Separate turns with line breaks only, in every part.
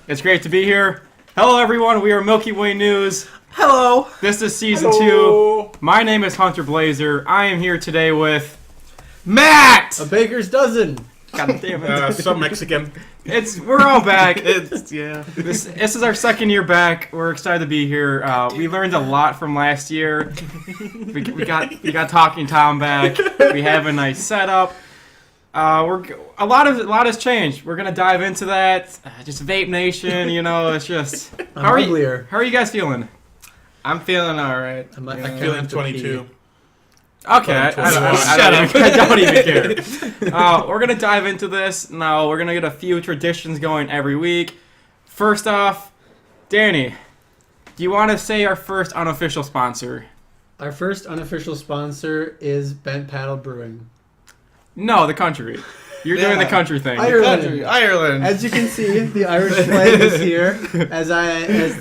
It's great to be here. Hello, everyone. We are Milky Way News.
Hello.
This is season 2. My name is Hunter Blazer. I am here today with Matt.
A baker's dozen.
God damn it.
Some Mexican.
We're all back.
This
This is our second year back. We're excited to be here. We learned a lot from last year. We got Talking Tom back. We have a nice setup. A lot has changed. We're gonna dive into that. Just Vape Nation, it's just. How are you guys feeling?
I'm feeling all right.
I'm feeling 22.
Okay, I don't even care. We're gonna dive into this now. We're gonna get a few traditions going every week. First off, Danny, do you want to say our first unofficial sponsor?
Our first unofficial sponsor is Bent Paddle Brewing.
No, the country. You're doing the country thing.
Ireland.
As you can see, the Irish flag is here, as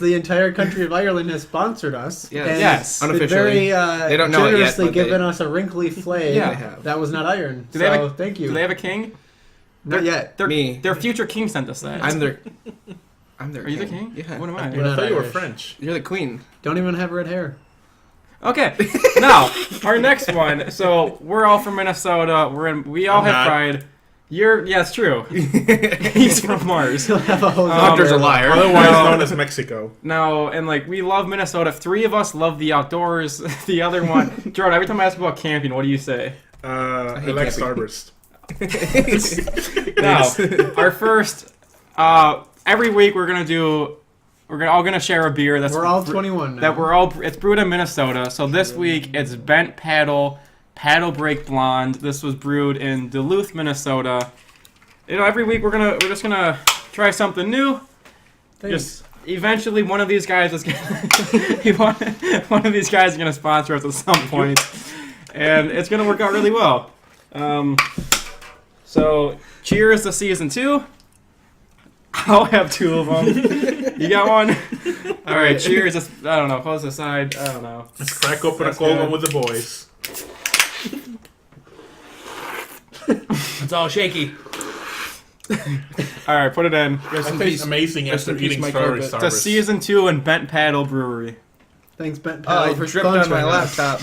the entire country of Ireland has sponsored us.
Yes.
Unofficially.
They
don't know it yet,
generously
but
given us a wrinkly flag that was not iron. Thank you.
Do they have a king?
Not yet.
Their future king sent us that.
I'm their
Are you the king?
Yeah.
What am I?
You're
I thought you were
Irish.
French.
You're the queen.
Don't even have red hair.
Okay. Now, our next one. So we're all from Minnesota. We all
I'm
have
not.
pride. It's true. He's from Mars.
You'll have a whole
Hunter's a liar.
Otherwise known as Mexico.
No, and we love Minnesota. 3 of us love the outdoors. The other one, Jordan. Every time I ask about camping, what do you say?
I like Starburst.
Now, our first. Every week we're all gonna share a beer.
We're all 21 now.
It's brewed in Minnesota. So this week it's Bent Paddle Break Blonde. This was brewed in Duluth, Minnesota. Every week we're just gonna try something new.
Thanks.
Eventually one of these guys is gonna sponsor us at some point, and it's gonna work out really well. So cheers to season 2. I'll have 2 of them. You got one? All right, cheers. I don't know. Close aside. I don't know.
Let's crack open a cold one with the boys.
It's all shaky.
All right, put it in.
That tastes amazing after eating strawberry
To
Starburst.
season 2 in Bent Paddle Brewery.
Thanks, Bent
Oh,
Paddle,
I
for
dripped on my
sponsoring us.
laptop.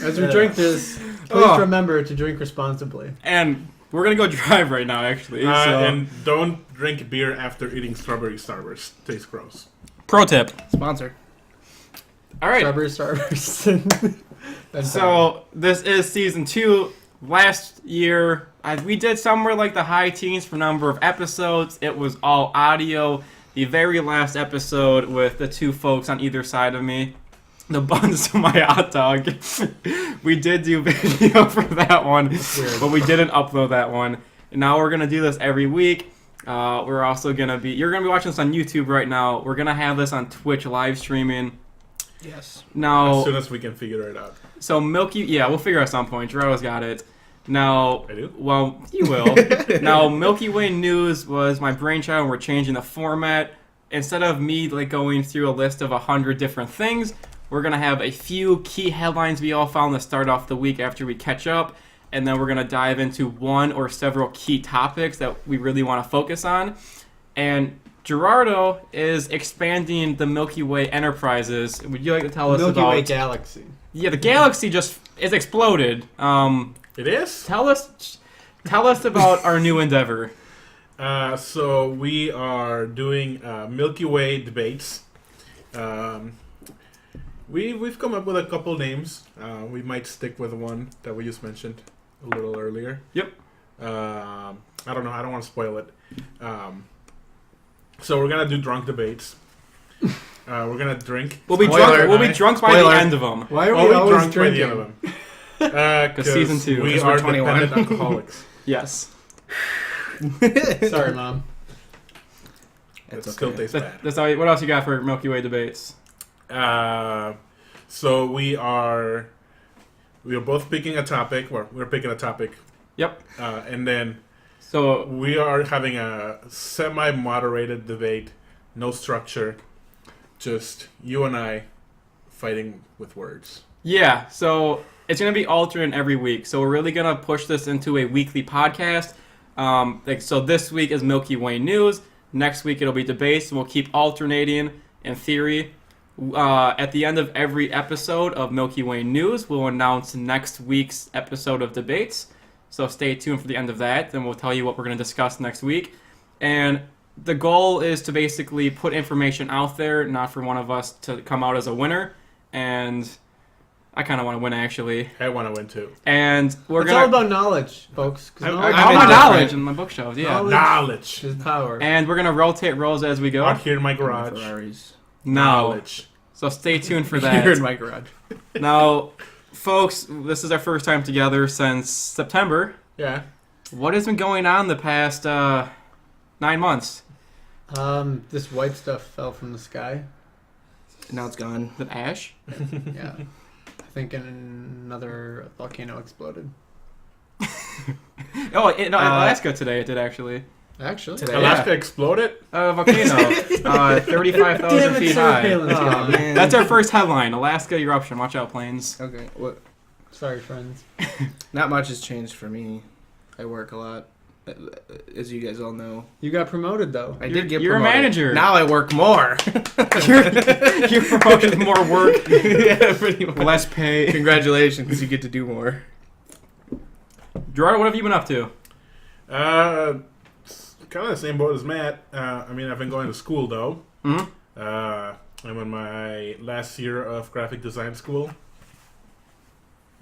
As we drink this, please remember to drink responsibly.
And we're going to go drive right now, actually.
And don't drink beer after eating strawberry Starburst. Tastes gross.
Pro tip.
Sponsor.
All right.
Starburst.
So this is season 2. Last year, we did somewhere like the high teens for number of episodes. It was all audio. The very last episode with the 2 folks on either side of me, the buns to my hot dog. We did do video for that one, but we didn't upload that one. And now we're gonna do this every week. We're also you're gonna be watching this on YouTube right now. We're gonna have this on Twitch live streaming.
Yes.
Now,
As soon as we can figure it out.
so we'll figure out some point. Gerardo's got it. Now,
I do?
Well, you will. Now, Milky Way News was my brainchild, and we're changing the format. Instead of me going through a list of 100 different things, we're gonna have a few key headlines we all found to start off the week after we catch up, and then we're gonna dive into one or several key topics that we really want to focus on. And Gerardo is expanding the Milky Way enterprises. Would you like to tell us about
Milky Way Galaxy?
Yeah, the galaxy just is exploded.
It is?
Tell us about our new endeavor.
So we are doing Milky Way debates. We've come up with a couple names. We might stick with one that we just mentioned a little earlier.
Yep.
I don't know. I don't want to spoil it. So we're gonna do drunk debates. We're gonna drink.
We'll be drunk by the end of them.
Why are we always
drunk by the
drinking?
end of them? Because
season 2.
We
'Cause
are
we're 21.
dependent alcoholics.
Yes.
Sorry, Mom.
It still tastes bad.
That's all. What else you got for Milky Way debates?
So we are both picking a topic. We're picking a topic.
Yep.
And then
So
we are having a semi-moderated debate, no structure, just you and I fighting with words.
yeah, so it's gonna be alternate every week. So we're really gonna push this into a weekly podcast. So this week is Milky Way news. Next week it'll be debates, and we'll keep alternating in theory. At the end of every episode of Milky Way news, we'll announce next week's episode of debates. So stay tuned for the end of that. Then we'll tell you what we're going to discuss next week. And the goal is to basically put information out there, not for one of us to come out as a winner. And I kind of want to win, actually.
I want to win too.
And we're
It's
going
all about knowledge, folks. 'Cause
I'm
knowledge
all my
indifferent.
knowledge and my bookshelves, yeah.
Knowledge.
is power.
And we're going to rotate roles as we go.
Out here in my garage.
Ferraris.
No.
Knowledge.
So stay tuned for
You're
that.
in my garage.
Now, folks, this is our first time together since September.
Yeah.
What has been going on the past 9 months?
This white stuff fell from the sky.
Now it's gone.
The ash?
Yeah. I think another volcano exploded.
Alaska today it did actually.
Actually.
Today.
Alaska exploded?
Volcano. 35,000
Damn it,
feet
Sarah
high.
Palin's
Oh,
gone.
man.
That's our first headline. Alaska eruption. Watch out, planes.
Okay. What?
Sorry, friends.
Not much has changed for me. I work a lot, as you guys all know.
You got promoted, though.
I did get
You're a
promoted.
manager.
Now I work more.
Your promotion, more work,
Yeah, pretty much.
less pay.
Congratulations, you get to do more.
Gerard, what have you been up to?
Kind of the same boat as Matt. I mean, I've been going to school though.
Hmm?
I'm in my last year of graphic design school.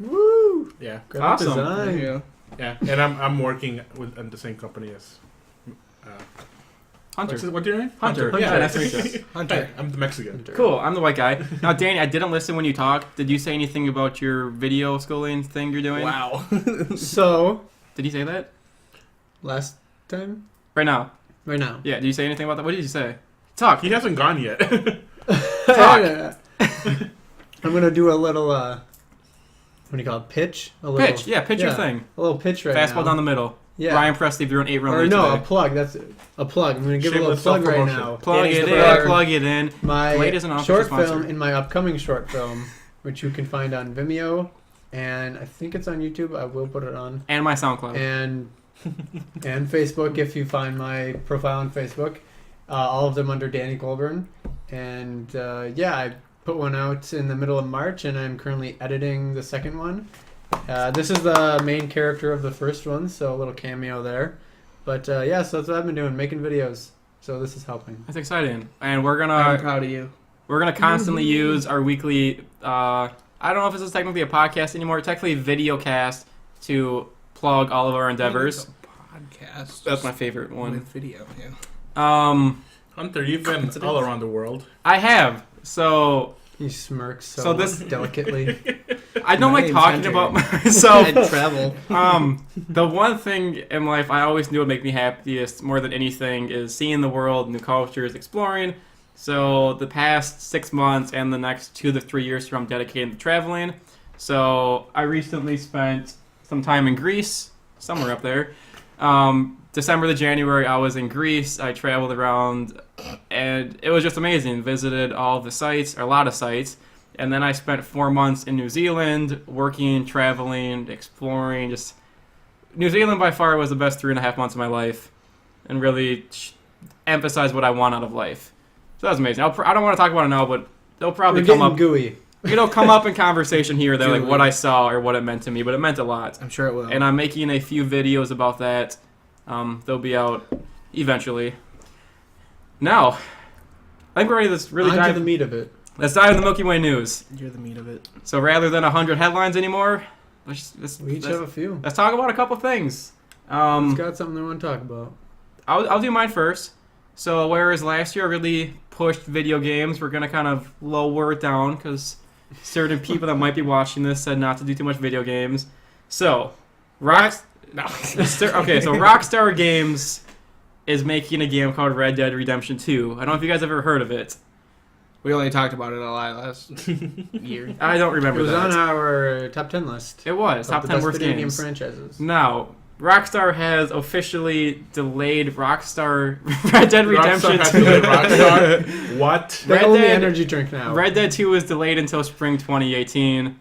Woo!
Yeah,
Graphic
Awesome.
design.
Yeah.
yeah, and I'm working in the same company as.
Hunter.
What's your name?
Hunter.
Hunter.
Yeah, nice to meet you.
Hunter.
I'm the Mexican.
Cool. I'm the white guy. Now, Danny, I didn't listen when you talked. Did you say anything about your video schooling thing you're doing?
Wow.
So,
Did you say that?
last time?
Right now.
Right now.
Yeah. Did you say anything about that? What did you say? Talk.
He hasn't gone yet.
I'm going to do a little, what do you call it? Pitch? A little,
Pitch. Yeah, pitch your thing.
A little pitch right now.
Fastball down the middle.
Yeah.
Ryan Presley threw an 8-run
Or
lead
no,
today.
a plug. That's it. A plug. I'm going to give a little
Shameless
plug right
self-promotion.
now.
Plug
Danny's
it
the
in.
plug.
Plug it in.
My
Blade is an official
short
sponsor.
film in my upcoming short film, which you can find on Vimeo, and I think it's on YouTube. I will put it on.
And my SoundCloud.
And Facebook if you find my profile on Facebook. All of them under Danny Colburn. And yeah, I put one out in the middle of March, and I'm currently editing the second one. This is the main character of the first one, so a little cameo there. But yeah, so that's what I've been doing, making videos. So this is helping.
That's exciting. And we're
I'm
gonna
proud of you.
constantly use our weekly. I don't know if this is technically a podcast anymore. Technically, video cast to plug all of our endeavors.
It's a podcast.
That's my favorite one.
With video, yeah.
Hunter, you've been all around the world.
I have. So
He smirks so,
So this-
delicately.
I don't
My
like
name's
talking
Hunter.
about myself.
I travel.
The one thing in life I always knew would make me happiest more than anything is seeing the world, new cultures, exploring. So the past 6 months and the next 2 to 3 years I'm dedicated to traveling. So I recently spent some time in Greece, somewhere up there. December to January I was in Greece. I traveled around and it was just amazing. Visited all the sites, or a lot of sites. And then I spent 4 months in New Zealand, working, traveling, exploring. Just New Zealand by far was the best 3.5 months of my life, and really emphasized what I want out of life. So that was amazing. I don't want to talk about it now, but they'll probably
We're
come
getting
up.
gooey.
It'll come up in conversation here or there, like
Gooey.
what I saw or what it meant to me. But it meant a lot,
I'm sure it will.
and I'm making a few videos about that. They'll be out eventually. Now, I think we're ready to really
On to
dive.
the meat of it.
Let's dive into the Milky Way news.
You're the meat of it.
So rather than 100 headlines anymore, let's
We each have a few.
talk about a couple things.
It's got something I want to talk about.
I'll do mine first. So whereas last year I really pushed video games, we're gonna kind of lower it down because certain people that might be watching this said not to do too much video games. So Rockstar Games is making a game called Red Dead Redemption 2. I don't know if you guys ever heard of it.
We only talked about it a lot last year.
I don't
It
remember
was
that.
on our top 10 list.
It was
of
top
the
10
best
worst
video game
games.
franchises.
Now, Rockstar has officially delayed Rockstar Red Dead Redemption
Rockstar has
2.
delayed Rockstar. What?
They
Red
own the
Dead-
energy drink now.
Red Dead 2 is delayed until spring 2018.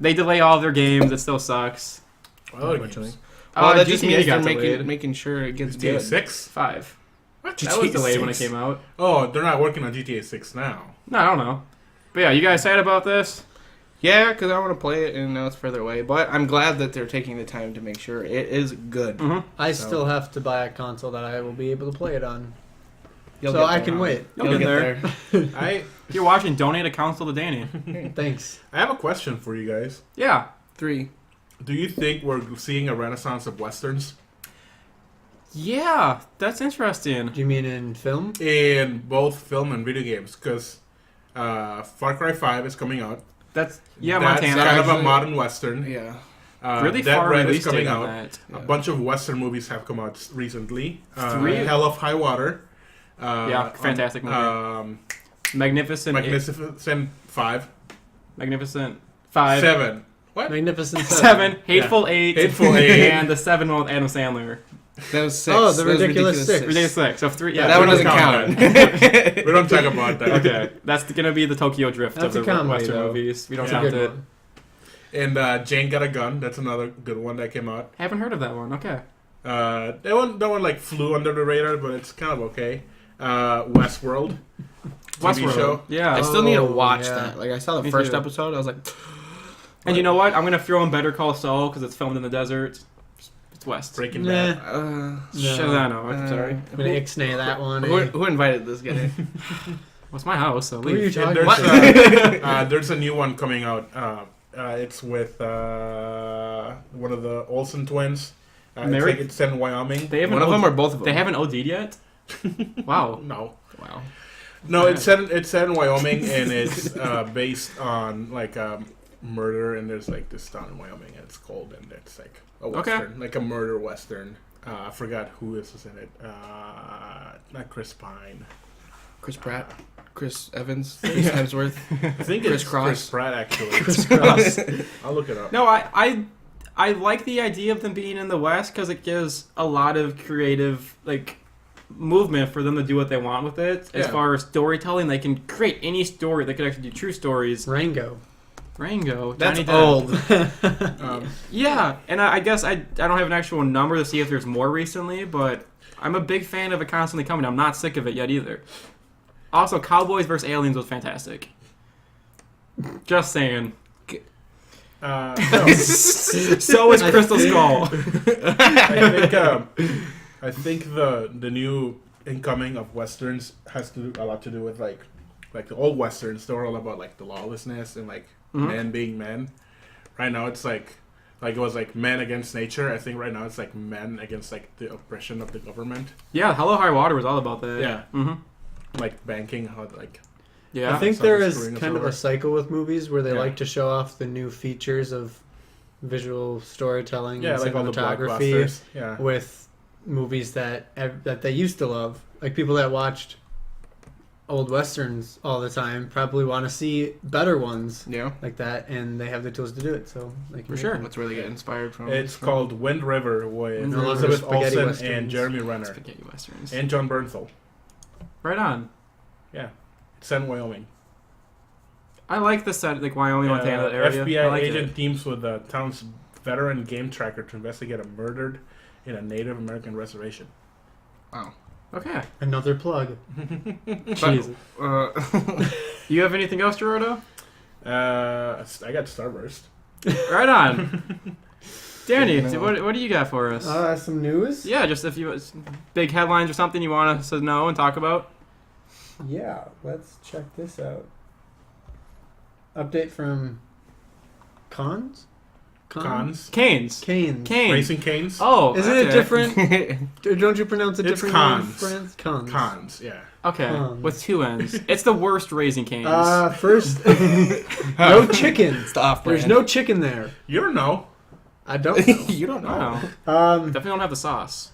They delay all their games. It still sucks.
Oh,
Eventually. Oh, that
GTA
just means
got
they're
delayed.
making sure it gets
GTA
good.
6?
5.
What?
That was
GTA
delayed when it
6?
came out.
Oh, they're not working on GTA 6 now.
No, I don't know. But yeah, you guys excited about this?
Yeah, because I want to play it, and now it's further away. But I'm glad that they're taking the time to make sure it is good.
Mm-hmm.
I
So-
still have to buy a console that I will be able to play it on.
You'll
So
get
I
there.
can wait.
You'll get there.
I
If you're watching, donate a console to Danny.
Thanks.
I have a question for you guys.
Yeah.
3.
Do you think we're seeing a renaissance of westerns
Yeah, that's interesting.
Do you mean in film?
in both film and video games? Because Far Cry 5 is coming out.
That's
That's
Montana.
kind of a
Actually-
modern western.
Yeah.
Really
Dead
far
Red is
release
coming
date on
out.
that.
A bunch of western movies have come out recently.
3?
Hell of High Water.
Yeah, fantastic movie. Magnificent.
Magnificent 5.
Magnificent 5.
7. What?
Magnificent
7. Hateful 8.
Hateful 8.
And the 7 one with Adam Sandler.
That was 6.
Oh, the
That was
Ridiculous Six.
Ridiculous 6. So 3. Yeah,
That
we
one
don't
doesn't
count
count.
We don't talk about that.
Okay, that's gonna be the Tokyo Drift
That's
of
a
the
comedy,
Western
though.
movies. We don't
Yeah.
count
Good
it.
one.
And Jane Got a Gun. That's another good one that came out.
Haven't heard of that one. Okay.
That one like flew under the radar, but it's kind of okay. Westworld. TV
Westworld.
show.
Yeah.
I still need to
Oh,
watch
yeah.
that. Like, I saw the
Me
first
too.
episode. I was like,
And you know what? I'm gonna throw in Better Call Saul because it's filmed in the desert. It's West.
Breaking
Nah.
Bad.
No.
Shut that up. I'm sorry.
I'm gonna ixnay that one.
Who invited this guy?
What's my house? So
Who are you
leave.
talking
And
about?
there's a new one coming out. It's with one of the Olsen twins.
Married?
It's set in Wyoming.
They haven't.
One of them
OD
or both of them?
They haven't OD'd yet. Wow.
No.
Wow.
No, it's set in Wyoming, and it's based on like murder. And there's like this town in Wyoming, and it's cold, and it's like a
Okay.
western, like a murder western. I forgot who is in it. Not Chris Pine.
Chris Pratt. Chris Evans. Chris Hemsworth.
I think
Chris
it's
Cross.
Chris Pratt actually.
Chris Cross.
I'll look it up.
No, I like the idea of them being in the West because it gives a lot of creative movement for them to do what they want with it. As
Yeah.
far as storytelling, they can create any story. They could actually do true stories.
Rango.
Rango.
That's
Johnny Depp.
old.
Yeah, and I guess I don't have an actual number to see if there's more recently, but I'm a big fan of it constantly coming. I'm not sick of it yet either. Also, Cowboys vs. Aliens was fantastic. Just saying.
No.
So is Crystal Skull.
I think the new incoming of westerns has to do a lot to do with like the old westerns. They were all about like the lawlessness and like men being men. Right now it's like it was like men against nature. I think right now it's like men against like the oppression of the government.
Yeah, Hello High Water was all about that.
Yeah.
Mm-hmm.
Like banking, how like
Yeah.
I think
so
there
it's
is
screwing us
kind of
over.
a cycle with movies where they
Yeah.
like to show off the new features of visual storytelling
yeah,
and
like all the
cinematography
blockbusters. Yeah.
with movies that they used to love. Like people that watched old westerns all the time probably want to see better ones
Yeah.
like that, and they have the tools to do it. So they can
For
make
sure.
them.
That's where they get inspired from.
It's called Wind River with
Wind River,
Elizabeth
spaghetti
Olsen
westerns.
and Jeremy Renner
Spaghetti westerns.
and John Bernthal.
Right on.
Yeah. It's set in Wyoming.
I like the set, like Wyoming, Montana that area.
FBI
I like
agent
it.
teams with the town's veteran game tracker to investigate a murdered in a Native American reservation.
Wow.
Okay.
Another plug.
Jesus.
Uh,
You have anything else, Gerardo?
I got Starburst.
Right on. Danny,
No.
what do you got for us?
Some news.
Yeah, just if you big headlines or something you want us to know and talk about.
Yeah, let's check this out. Update from Cons?
Cons.
Canes.
Canes.
Canes.
Racing Canes.
Oh,
Isn't it
okay.
different? Don't you pronounce it
It's
different
Cons.
in France? Cons.
Cons, yeah.
Okay,
Cons.
with 2 N's. It's the worst Raising Canes.
First, no chicken.
It's the off-brand.
There's no chicken there.
You don't know.
I don't know.
You don't know.
Wow. Definitely don't have the sauce.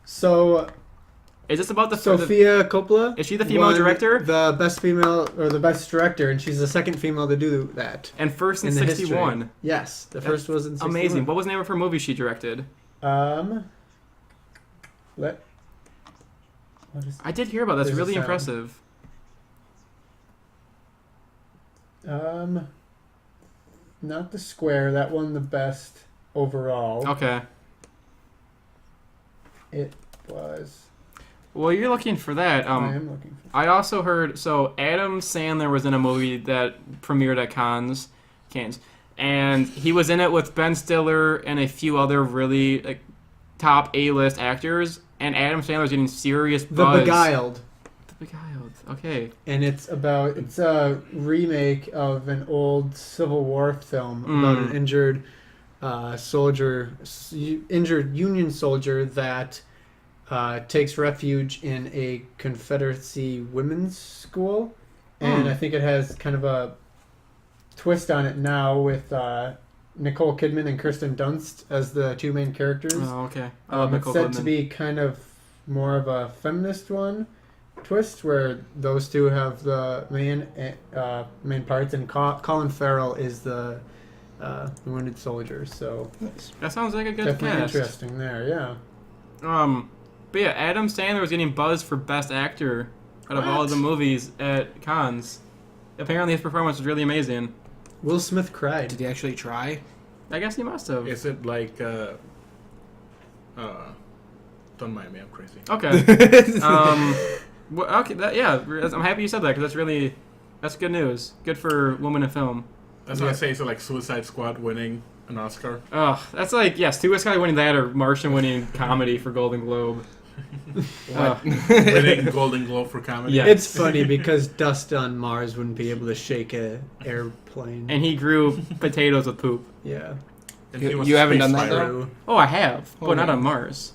So
Is this about the
Sofia Coppola?
Is she the female
won
director?
The best female or the best director, and she's the second female to do that
And first in
in the
61.
history. Yes, the first was in 61.
Amazing. What was the name of her movie she directed?
What is
I did hear about that. That's
There's a
really
sound.
impressive.
Not the Square. That won the best overall.
Okay.
it was.
Well, you're looking for that.
I am looking for.
I also heard, so Adam Sandler was in a movie that premiered at Cannes, and he was in it with Ben Stiller and a few other really like top A-list actors, and Adam Sandler's getting serious
The
buzz.
Beguiled.
The Beguiled. Okay.
And it's a remake of an old Civil War film about an injured injured Union soldier that takes refuge in a Confederacy women's school. And I think it has kind of a twist on it now with Nicole Kidman and Kirsten Dunst as the two main characters.
Oh, okay. I love
It's
Nicole
said
Kidman.
to be kind of more of a feminist one twist where those two have the main parts, and Colin Farrell is the wounded soldier. So
That sounds like a good
definitely
cast.
interesting there. Yeah.
But yeah, Adam Sandler was getting buzzed for Best Actor out of all of the movies at Cannes. Apparently his performance was really amazing.
Will Smith cried.
Did he actually try?
I guess he must have.
Is it like don't mind me, I'm crazy.
Okay. Well, okay. I'm happy you said that because that's good news. Good for women in film.
That's what I say. So like Suicide Squad winning an Oscar.
Oh, that's like Suicide winning that or Martian winning comedy for Golden Globe.
Winning Golden Globe for comedy.
Yeah.
It's funny because dust on Mars wouldn't be able to shake a airplane.
And he grew potatoes with poop.
Yeah.
And he was
You
a
haven't
space
done that,
pirate.
though?
Oh, I have,
Oh,
but not
no.
on Mars.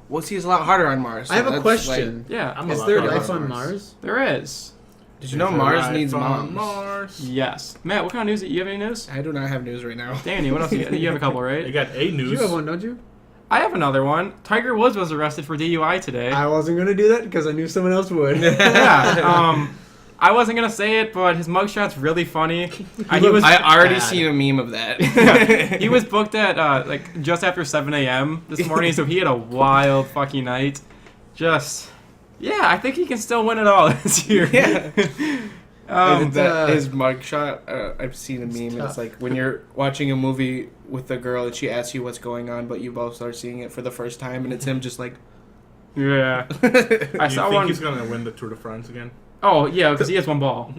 Well, see, it's a lot harder on Mars.
I have a
that's
question.
Yeah,
I'm a
Is
lot
there
harder
life on Mars?
there is.
Did you know
Is there
Mars
life
needs
on
moms?
Mars?
Yes. Matt, what kind of news? You have any news?
I do not have news right now.
Danny, what else? You have a couple,
You
right?
got A news.
You have one, don't you?
I have another one. Tiger Woods was arrested for DUI today.
I wasn't gonna do that because I knew someone else would.
Yeah. I wasn't gonna say it, but his mugshot's really funny.
I already
bad.
seen a meme of that.
He was booked at like just after 7 a.m. this morning, so he had a wild fucking night. I think he can still win it all this year.
Yeah.
It's,
his mugshot, I've seen a meme, and it's
tough.
like when you're watching a movie with a girl and she asks you what's going on, but you both start seeing it for the first time, and it's him just like...
Yeah. I
You
saw
think
one.
he's gonna win the Tour de France again?
Oh yeah, because he has one ball.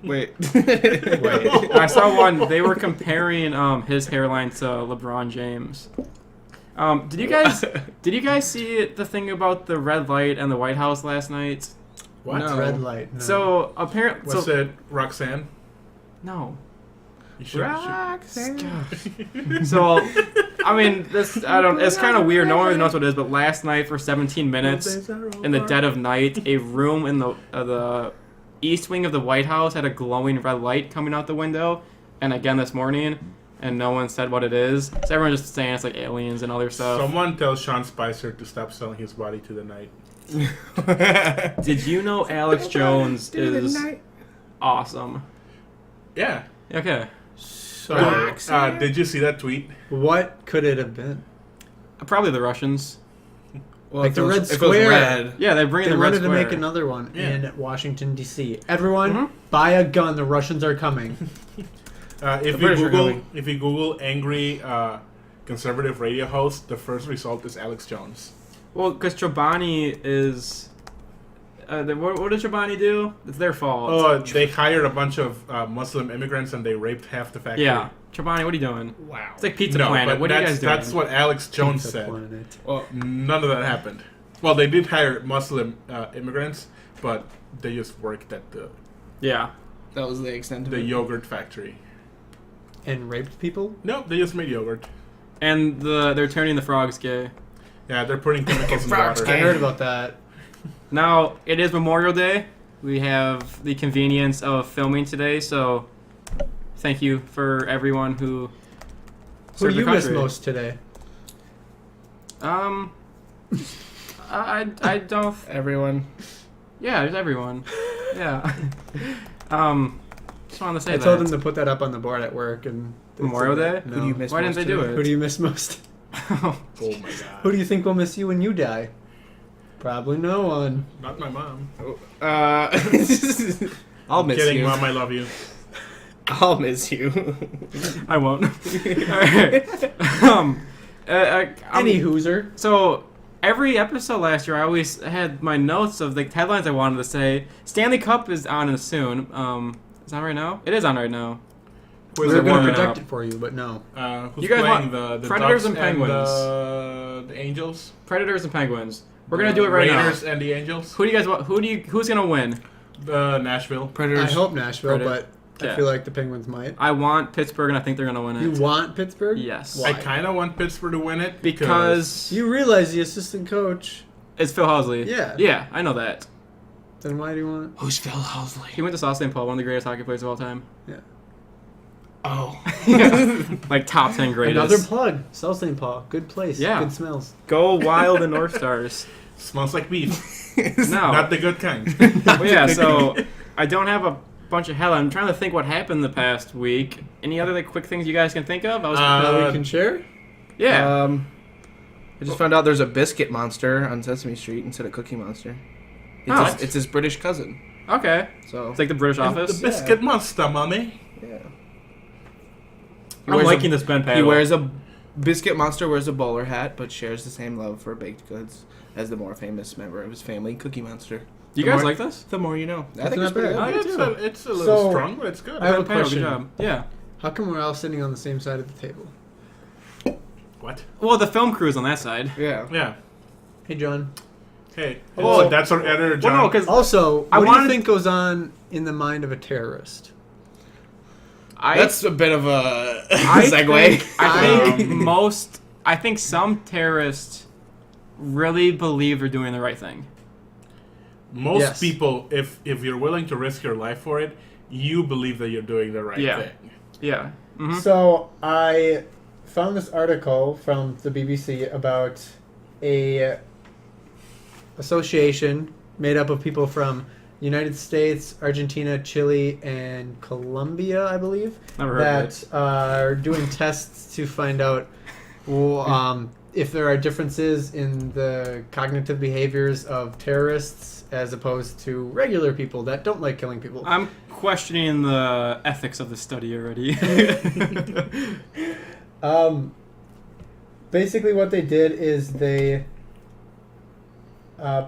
Wait.
I saw one. They were comparing his hairline to LeBron James. Did you guys see the thing about the red light and the White House last night?
What?
No.
Red light. No.
So apparently,
What's it? Roxanne?
no.
You should.
So, I mean, it's kind of weird. No one really knows what it is, but last night for 17 minutes, in the dead of night, a room in the east wing of the White House had a glowing red light coming out the window. And again this morning, and no one said what it is. So everyone's just saying it's like aliens and other stuff.
Someone tell Sean Spicer to stop selling his body to the night.
Did you know Alex Jones is awesome?
Yeah.
Okay.
So,
Did you see that tweet?
what could it have been?
Probably the Russians.
Well,
Like
if
the
it was-
Red
if it was
Square.
red.
Yeah, they bring
They
the red
wanted to
square.
make another one
Yeah.
in Washington D.C. Everyone,
Mhm.
buy a gun. The Russians are coming.
If
British are
you Google angry conservative radio host, the first result is Alex Jones.
Well, because Chobani is... what did Chobani do? It's their fault.
Oh, they hired a bunch of Muslim immigrants and they raped half the factory.
Yeah. Chobani, what are you doing?
Wow.
It's like Pizza
no,
Planet.
but
What are you guys doing?
that's what Alex Jones
Pizza
said.
Planet.
Well,
None of that happened. Well, they did hire Muslim immigrants, but they just worked at
Yeah.
that was the extent of
the
it.
yogurt factory.
And raped people?
No, they just made yogurt.
And they're turning the frogs gay.
Yeah, they're putting chemicals in the
Frogs
water.
I heard about that.
Now, it is Memorial Day. We have the convenience of filming today, so thank you for everyone who
Who
served
do you
the
miss
country.
most today?
I don't...
Everyone.
Yeah, there's everyone. Yeah. Just wanted to say
I
that.
told them to put that up on the board at work. And
Memorial Day?
No.
Who do you miss
Why didn't
most
they do
today?
it?
Who do you miss most?
Oh my god.
Who do you think will miss you when you die? Probably no one.
Not my mom.
I'll miss
Kidding,
you.
mom, I love you.
I'll miss you.
I won't. Alright.
Any Hooser.
So, every episode last year, I always had my notes of the headlines I wanted to say. Stanley Cup is on soon. Is that right now? It is on right now.
Where's
We're
it
going to
warming
project
up?
it for you, but no.
Who's
You guys
playing
want
the
Predators
Ducks
and Penguins?
the Angels?
Predators and Penguins. We're gonna do it right
Raiders and the Angels?
now. Who do you guys want? Who's gonna win?
Nashville.
Predators.
I hope Nashville,
Predator.
but I
Yeah.
feel like the Penguins might.
I want Pittsburgh, and I think they're gonna win it.
You want Pittsburgh?
Yes.
Why?
I kind of want Pittsburgh to win it
Because
You realize the assistant coach.
it's Phil Housley.
Yeah.
Yeah, I know that.
Then why do you want?
Who's Phil Housley?
He went to South St. Paul, one of the greatest hockey players of all time.
Oh.
Like top 10 greatest.
Another plug. South St. Paul. Good place.
Yeah.
Good smells.
Go wild in North Stars.
smells like beef.
No.
Not the good kind.
Well, yeah, so I don't have a bunch of hell. I'm trying to think what happened the past week. Any other quick things you guys can think of? I was,
Now we can share?
yeah.
I just found out there's a biscuit monster on Sesame Street instead of Cookie Monster.
Oh.
It's his British cousin.
Okay.
So
It's like the British Office.
The biscuit monster, mommy.
yeah.
I'm liking this pen pal.
He wears a biscuit monster wears a bowler hat, but shares the same love for baked goods as the more famous member of his family, Cookie Monster.
You
The
guys
more-
like this?
The more you know. I
That's
think
not
it's pretty
bad.
I
good.
like
It's
it too.
it's a little
So,
strong, but it's good.
I have a
Pen pal,
question.
Good job. Yeah.
How come we're all sitting on the same side of the table?
What?
Well, the film crew's on that side.
Yeah.
Yeah.
Hey, John.
Hey.
Well,
Oh, that's our editor, John.
Well, no, because
Also,
I
what do you
wanted-
think goes on in the mind of a terrorist?
That's a bit of a
I
segue.
I think some terrorists really believe they're doing the right thing.
Most
Yes.
people, if you're willing to risk your life for it, you believe that you're doing the right
Yeah.
thing.
Yeah. Mm-hmm.
So, I found this article from the BBC about a association made up of people from United States, Argentina, Chile, and Colombia, I believe,
Never heard of
that
it.
are doing tests to find out if there are differences in the cognitive behaviors of terrorists as opposed to regular people that don't like killing people.
I'm questioning the ethics of the study already.
Basically, what they did is they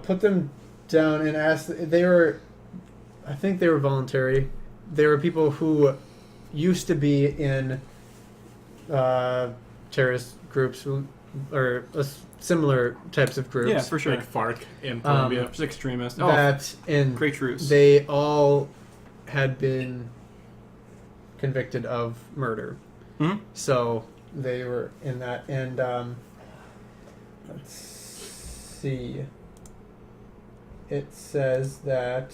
put them down and asked. I think they were voluntary. They were people who used to be in terrorist groups or similar types of groups.
Yeah, for sure.
Like FARC in Colombia.
Just extremist. Oh,
That and
great truce.
they all had been convicted of murder.
Mhm.
So they were in that. And let's see. It says that.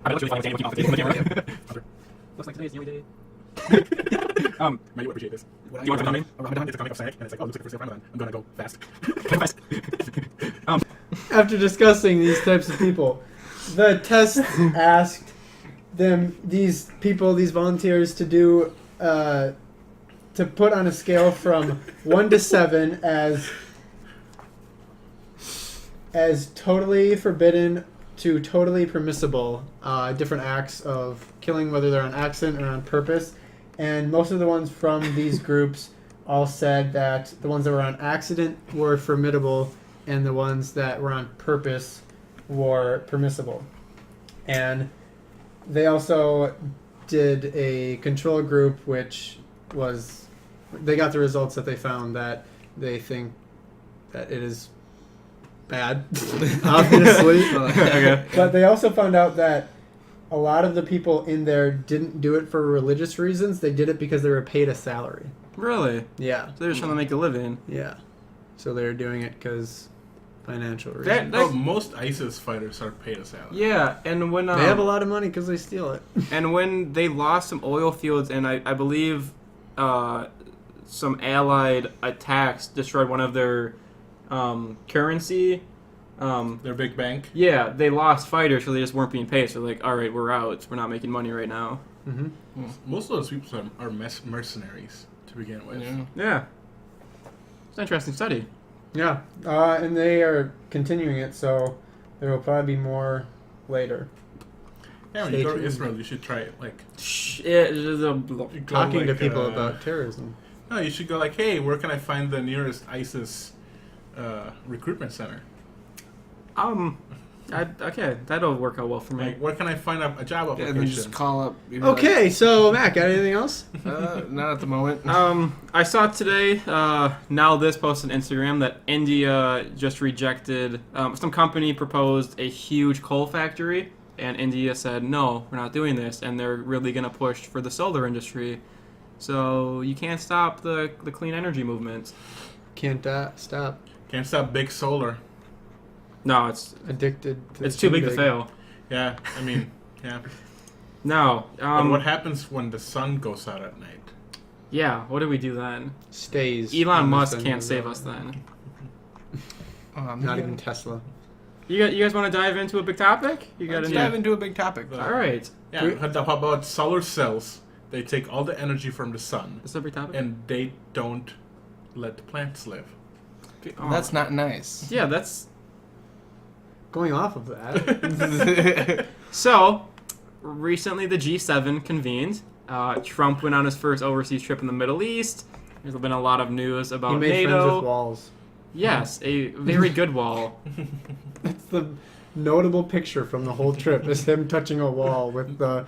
Looks like today's the only day.
Man, you appreciate this.
Do you want to come
Ramadan, it's a comic of Sonic, and it's like, oh, it looks like the first day of Ramadan. I'm gonna go fast.
After discussing these types of people, the test asked these volunteers, to do to put on a scale from 1 to 7 as totally forbidden to totally permissible different acts of killing, whether they're on accident or on purpose. And most of the ones from these groups all said that the ones that were on accident were formidable and the ones that were on purpose were permissible. And they also did a control group, which was, they got the results that they found that they think that it is bad, obviously.
Okay.
But they also found out that a lot of the people in there didn't do it for religious reasons. They did it because they were paid a salary.
Really?
Yeah.
So they're just trying to make a living.
Yeah. So they're doing it because financial reasons.
That-
Oh, most ISIS fighters are paid a salary.
Yeah, and when
They have a lot of money because they steal it.
and when they lost some oil fields, and I believe some allied attacks destroyed one of their currency.
Their big bank.
Yeah, they lost fighters, so they just weren't being paid. So like, all right, we're out. We're not making money right now.
Mm-hmm.
Most of those people are mercenaries to begin with.
Yeah.
Yeah, it's an interesting study.
Yeah. And they are continuing it, so there will probably be more later.
Yeah, when
Stay
you go to
tuned.
Israel, you should try it. Like
You
go
Talking to
like,
people about terrorism.
No, you should go like, hey, where can I find the nearest ISIS recruitment center.
Okay, that'll work out well for me.
Like, where can I find a job
Yeah,
application?
and then just call up.
Okay, so Matt, got anything else?
Not at the moment.
I saw today, Now This posted on Instagram that India just rejected, some company proposed a huge coal factory, and India said, no, we're not doing this, and they're really going to push for the solar industry. So you can't stop the clean energy movement.
Can't stop.
Can't stop big solar.
No, it's
Addicted.
it's too big to fail.
Yeah, I mean, yeah.
No.
But what happens when the sun goes out at night?
Yeah, what do we do then?
Stays.
Elon
when the
Musk
sun
can't
goes
save
out.
us then.
Not even Tesla.
You guys want to dive into a big topic? You got
Let's
to
dive into a big topic.
All right.
Yeah, how about solar cells? They take all the energy from the sun,
That's a big topic.
and they don't let the plants live.
Oh.
That's not nice.
Yeah, that's
Going off of that.
so. Recently, the G7 convened. Trump went on his first overseas trip in the Middle East. There's been a lot of news about
he made friends with
NATO.
walls.
Yes, a very good wall.
That's the notable picture from the whole trip is him touching a wall with the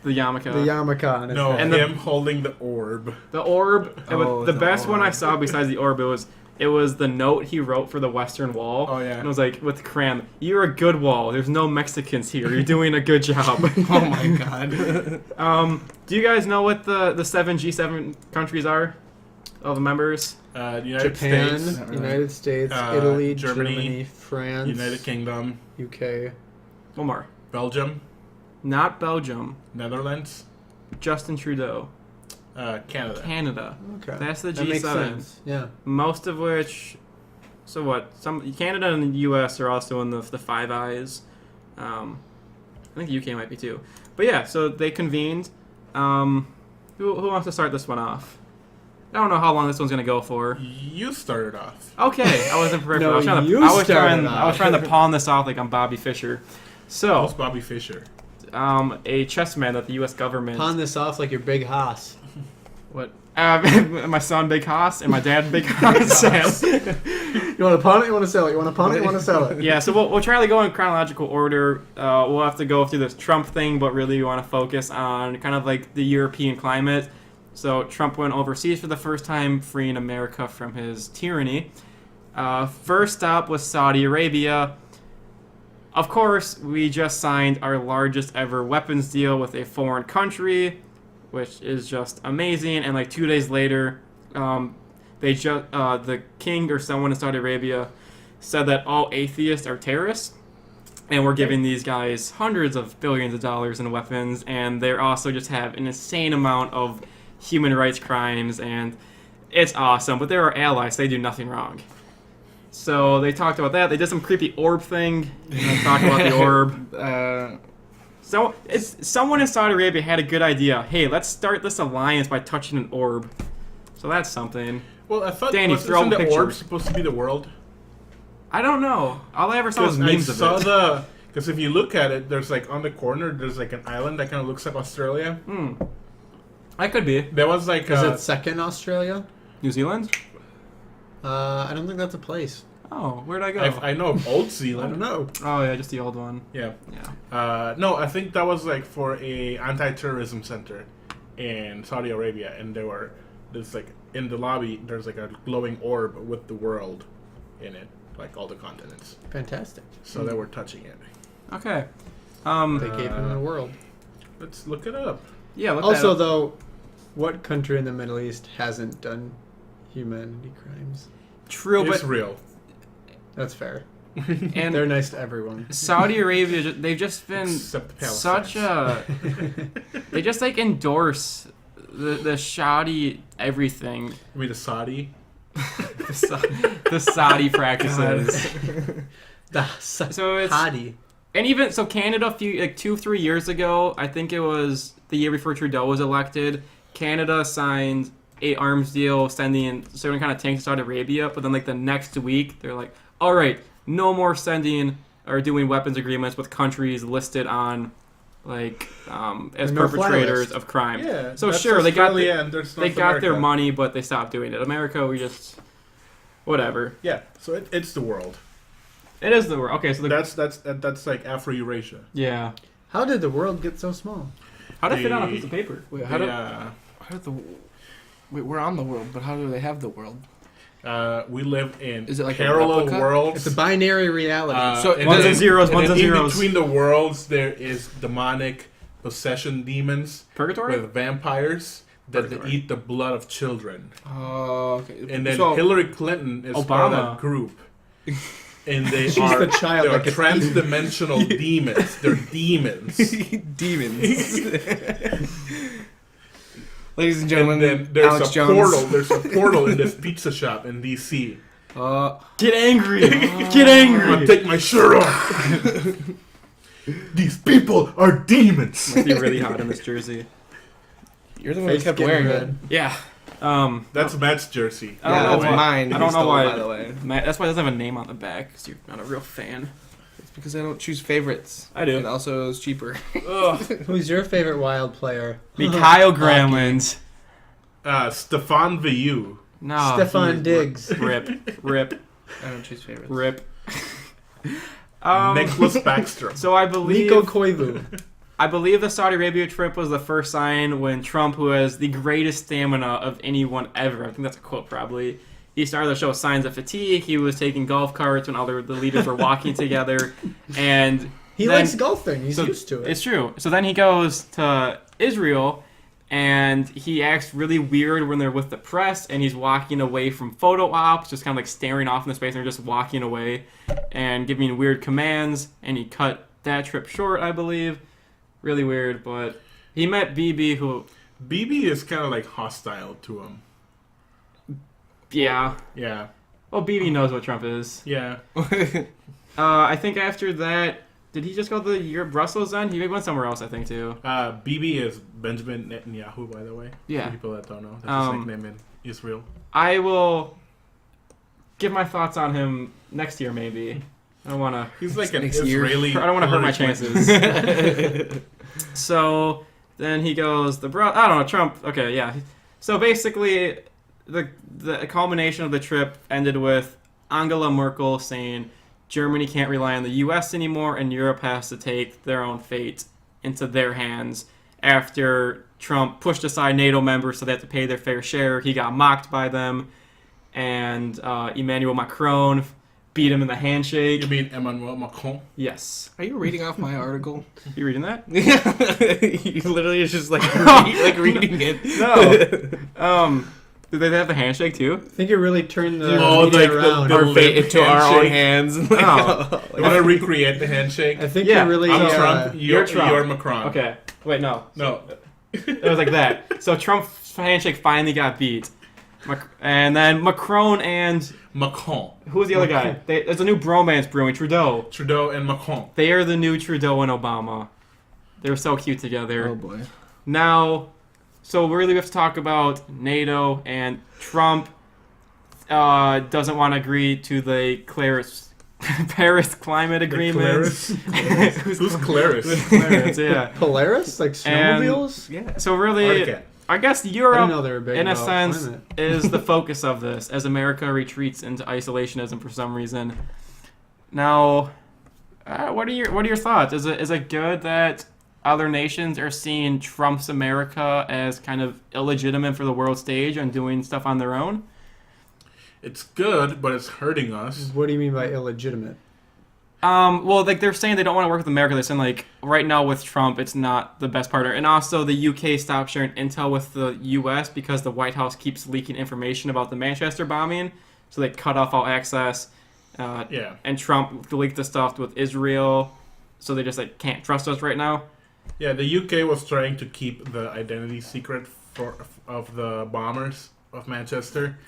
The yarmulke.
yarmulke on his
No,
head.
And
him holding the orb.
The orb.
Oh,
the
the
best one I
orb.
saw besides the orb, it was the note he wrote for the Western Wall.
Oh, yeah.
And it was like, with cram, you're a good wall. There's no Mexicans here. You're doing a good job.
Oh my god.
Do you guys know what the 7 G7 countries are? All the members?
The United
Japan,
States,
Not really.
United States,
Uh,
Italy,
Germany,
Germany, France,
United Kingdom,
UK.
One more.
Belgium,
Not Belgium.
Netherlands,
Justin Trudeau.
Canada.
Canada.
Okay.
That's the
That makes
G7.
sense. Yeah.
Most of which, so what? Some Canada and the U.S. are also in the Five Eyes. I think the UK might be too. But yeah, so they convened. Who wants to start this one off? I don't know how long this one's gonna go for.
You started off.
Okay, I wasn't prepared.
No,
I was trying to.
you
I was
started
trying to
off.
pawn this off like I'm Bobby Fischer.
Who's
So,
Bobby Fischer?
a chess man that the U.S. government.
Pawn this off like your big hoss.
What? My son Big Hoss and my dad Big Hoss.
You want to pawn it? You want to sell it? You want to pawn it? You want to sell it?
Yeah, so we'll try to go in chronological order. We'll have to go through this Trump thing, but really we want to focus on kind of like the European climate. So Trump went overseas for the first time, freeing America from his tyranny. First stop was Saudi Arabia. Of course, we just signed our largest ever weapons deal with a foreign country, which is just amazing. And like 2 days later, the king or someone in Saudi Arabia said that all atheists are terrorists, and we're giving these guys hundreds of billions of dollars in weapons, and they also just have an insane amount of human rights crimes, and it's awesome. But they're our allies; they do nothing wrong. So they talked about that. They did some creepy orb thing. Talked about the orb. So someone in Saudi Arabia had a good idea. Hey, let's start this alliance by touching an orb. So that's something.
Well, I thought
Danny, throw
isn't the
pictures.
orb supposed to be the world?
I don't know. All I ever saw was
Because I
memes of
saw
it.
because if you look at it, there's like on the corner, there's like an island that kind of looks like Australia.
That could be.
There was like
Is it second Australia?
New Zealand?
I don't think that's a place.
Oh, where'd I go?
I know of Old
I
Zealand.
don't know.
Oh, yeah, just the old one.
Yeah.
Yeah.
No, I think that was like for a anti-terrorism center in Saudi Arabia, and there's like in the lobby there's like a glowing orb with the world in it, like all the continents.
Fantastic.
So they were touching it.
Okay.
They gave him the world.
Let's look it up.
Yeah, look
Also,
that up.
though, what country in the Middle East hasn't done humanity crimes?
True, but
Israel.
That's fair.
and
They're nice to everyone.
Saudi Arabia, they've just been
Except the
such
Palestinians.
a... They just, like, endorse the shoddy everything.
I mean the Saudi.
The Saudi practices. So it's...
Hadi.
And even so, Canada, 2-3 years ago, I think it was the year before Trudeau was elected, Canada signed a arms deal sending certain kind of tanks to Saudi Arabia. But then, like the next week, they're like, "All right, no more sending or doing weapons agreements with countries listed on like as
No fly
perpetrators
list.
of crime."
Yeah.
So
that's
sure,
Australia
they
and there's
got
North
their
America.
money, but they stopped doing it. America, Whatever.
Yeah, so it's the world.
It is the world. Okay, so
That's like Afro-Eurasia.
yeah.
How did the world get so small?
How did it fit on a piece of paper?
Wait,
How
wait, we're on the world, but how do they have the world?
we live in
Is it like a
parallel
replica?
worlds.
It's a binary reality.
So
Ones and zeros,
and
ones and
in
zeros.
between the worlds, there is demonic possession demons
Purgatory?
with vampires that
Purgatory.
eat the blood of children.
Oh, okay.
And then
So-
Hillary Clinton is part of
Obama.
that group. And they
She's
are
the child
they're
that gets
trans-dimensional demons. They're demons.
Demons. Ladies and
And
gentlemen,
then there's
Alex
a
Jones.
portal. There's a portal in this pizza shop in DC.
Get angry! Get
I'm gonna
angry!
take my shirt off. These people are demons.
Must be really hot in this jersey.
You're the one who
Face
kept
getting
wearing
red.
it.
Yeah.
That's Matt's jersey.
I don't
Yeah,
know
that's
why.
mine.
I don't
He
know
stole,
why.
By the way,
Matt, that's why it doesn't have a name on the back, because you're not a real fan.
it's because I don't choose favorites.
I do.
And also, it's cheaper.
Ugh.
Who's your favorite Wild player?
Mikhail Gramlins.
Stefan Viu.
No.
Stefan
he-
Diggs.
Rip. Rip.
I don't choose favorites.
Rip.
Nicholas Backstrom.
So I believe
Nico Koivu.
I believe the Saudi Arabia trip was the first sign when Trump, who has the greatest stamina of anyone ever, I think that's a quote probably, he started to show signs of fatigue. He was taking golf carts when the leaders were walking together, and
He
then-
likes golfing. He's
so
used to it.
It's true. So then he goes to Israel, and he acts really weird when they're with the press, and he's walking away from photo ops, just kind of like staring off in the space, and they're just walking away and giving weird commands, and he cut that trip short, I believe. Really weird, but he met BB, who,
BB is kind of like hostile to him.
yeah.
Yeah.
Well, BB knows what Trump is.
Yeah.
I think after that, did he just go to Europe, Brussels then? He went somewhere else, I think, too.
BB is Benjamin Netanyahu, by the way.
Yeah.
For people that don't know. That's his nickname in Israel.
I will give my thoughts on him next year, maybe. I don't want to.
He's like an
Next year.
Israeli.
I don't want to hurt my
Hillary Clinton.
chances. So then he goes I don't know, Trump. Okay, yeah. So basically, the culmination of the trip ended with Angela Merkel saying Germany can't rely on the U.S. anymore, and Europe has to take their own fate into their hands. After Trump pushed aside NATO members so they have to pay their fair share, he got mocked by them, and Emmanuel Macron beat him in the handshake.
You mean Emmanuel Macron?
Yes.
Are you reading off my article?
You reading that?
You literally is just like reading it.
No. Did they have the handshake too?
I think it really turned the
Oh,
media
like
around.
the
Our fate
lip
into our own
handshake.
hands.
Oh.
You want to recreate the handshake?
I think
Yeah,
it really.
I'm Trump.
you're Trump.
You're Macron.
Okay. Wait, no.
No.
It was like that. So Trump's handshake finally got beat. And then Macron and
Macron.
who was the other guy? There's a new bromance brewing. Trudeau.
Trudeau and Macron.
They are the new Trudeau and Obama. They're so cute together.
Oh boy.
Now, so really we have to talk about NATO, and Trump doesn't want to agree to the Paris Climate Agreement.
Who's Clarice?
Clarence, yeah.
Polaris, like
And-
snowmobiles.
Yeah.
So really,
Arcade.
I guess
I didn't
Europe,
know they were big
in a
about
sense,
climate.
is the focus of this, as America retreats into isolationism for some reason. Now, what are your thoughts? Is it good that other nations are seeing Trump's America as kind of illegitimate for the world stage and doing stuff on their own?
It's good, but it's hurting us.
What do you mean by illegitimate?
Well, like they're saying they don't want to work with America. They're saying like right now with Trump, it's not the best partner. And also the UK stopped sharing intel with the US because the White House keeps leaking information about the Manchester bombing. So they cut off all access.
Yeah.
And Trump leaked the stuff with Israel. So they just like can't trust us right now.
Yeah, the UK was trying to keep the identity secret of the bombers of Manchester,